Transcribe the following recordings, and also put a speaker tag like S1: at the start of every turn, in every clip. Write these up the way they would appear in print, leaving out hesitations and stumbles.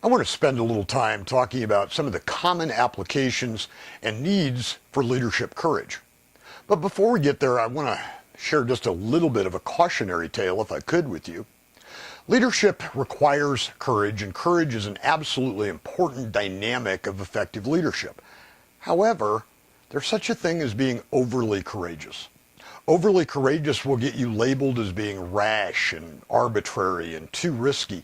S1: I want to spend a little time talking about some of the common applications and needs for leadership courage. But before we get there, I want to share just a little bit of a cautionary tale, if I could, with you. Leadership requires courage, and courage is an absolutely important dynamic of effective leadership. However, there's such a thing as being overly courageous. Overly courageous will get you labeled as being rash and arbitrary and too risky.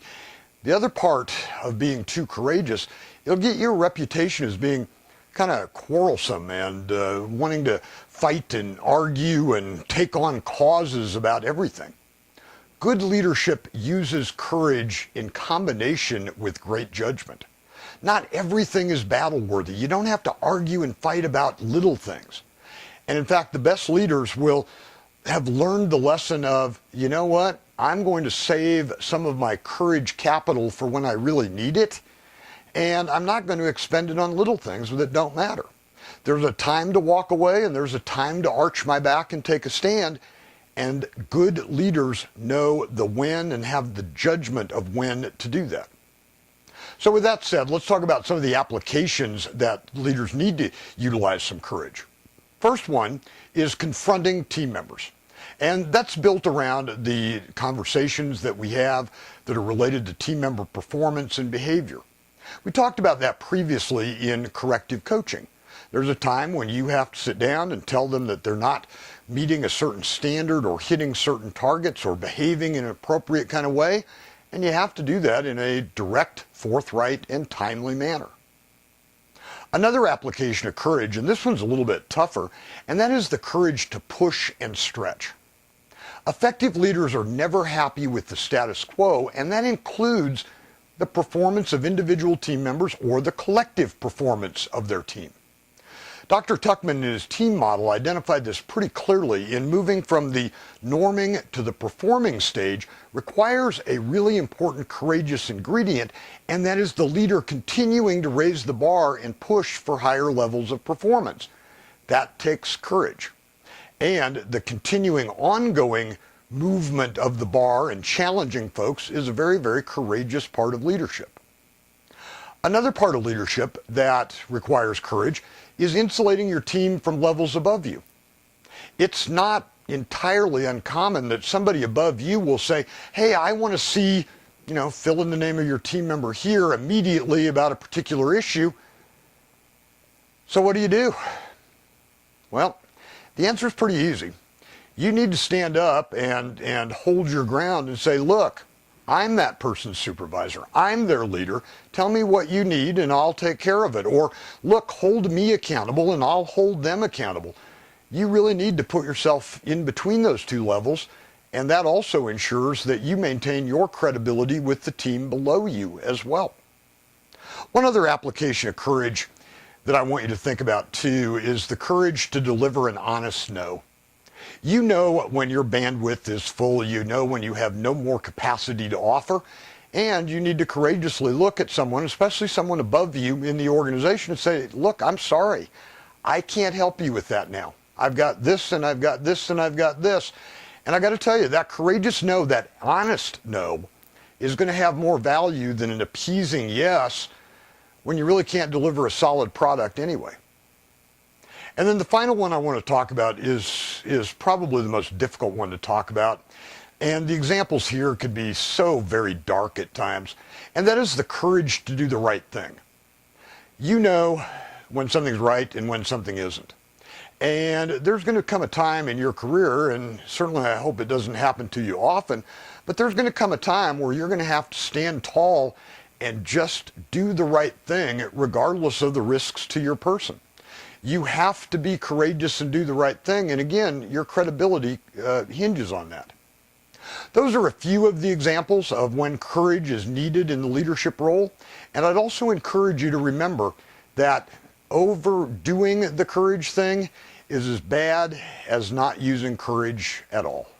S1: The other part of being too courageous, it'll get you a reputation as being kind of quarrelsome and wanting to fight and argue and take on causes about everything. Good leadership uses courage in combination with great judgment. Not everything is battle-worthy. You don't have to argue and fight about little things. And in fact, the best leaders will have learned the lesson of, you know what, I'm going to save some of my courage capital for when I really need it, and I'm not going to expend it on little things that don't matter. There's a time to walk away, and there's a time to arch my back and take a stand, and good leaders know the when and have the judgment of when to do that. So with that said, let's talk about some of the applications that leaders need to utilize some courage. First one is confronting team members. And that's built around the conversations that we have that are related to team member performance and behavior. We talked about that previously in corrective coaching. There's a time when you have to sit down and tell them that they're not meeting a certain standard or hitting certain targets or behaving in an appropriate kind of way, and you have to do that in a direct, forthright, and timely manner. Another application of courage, and this one's a little bit tougher, and that is the courage to push and stretch. Effective leaders are never happy with the status quo, and that includes the performance of individual team members or the collective performance of their team. Dr. Tuckman in his team model identified this pretty clearly. In moving from the norming to the performing stage requires a really important courageous ingredient, and that is the leader continuing to raise the bar and push for higher levels of performance. That takes courage. And the continuing ongoing movement of the bar and challenging folks is a very, very courageous part of leadership. Another part of leadership that requires courage is insulating your team from levels above you. It's not entirely uncommon that somebody above you will say, hey, I want to see, fill in the name of your team member here immediately about a particular issue. So what do? Well, the answer is pretty easy. You need to stand up and hold your ground and say, look, I'm that person's supervisor. I'm their leader. Tell me what you need and I'll take care of it. Or, look, hold me accountable and I'll hold them accountable. You really need to put yourself in between those two levels, and that also ensures that you maintain your credibility with the team below you as well. One other application of courage that I want you to think about too is the courage to deliver an honest no. You know when your bandwidth is full, you know when you have no more capacity to offer, and you need to courageously look at someone, especially someone above you in the organization, and say, look, I'm sorry, I can't help you with that now. I've got this and I've got this and I've got this. And I got to tell you, that courageous no, that honest no, is going to have more value than an appeasing yes when you really can't deliver a solid product anyway. And then the final one I want to talk about is probably the most difficult one to talk about. And the examples here could be so very dark at times. And that is the courage to do the right thing. You know when something's right and when something isn't. And there's going to come a time in your career, and certainly I hope it doesn't happen to you often, but there's going to come a time where you're going to have to stand tall and just do the right thing regardless of the risks to your person. You have to be courageous and do the right thing, and again, your credibility hinges on that. Those are a few of the examples of when courage is needed in the leadership role, and I'd also encourage you to remember that overdoing the courage thing is as bad as not using courage at all.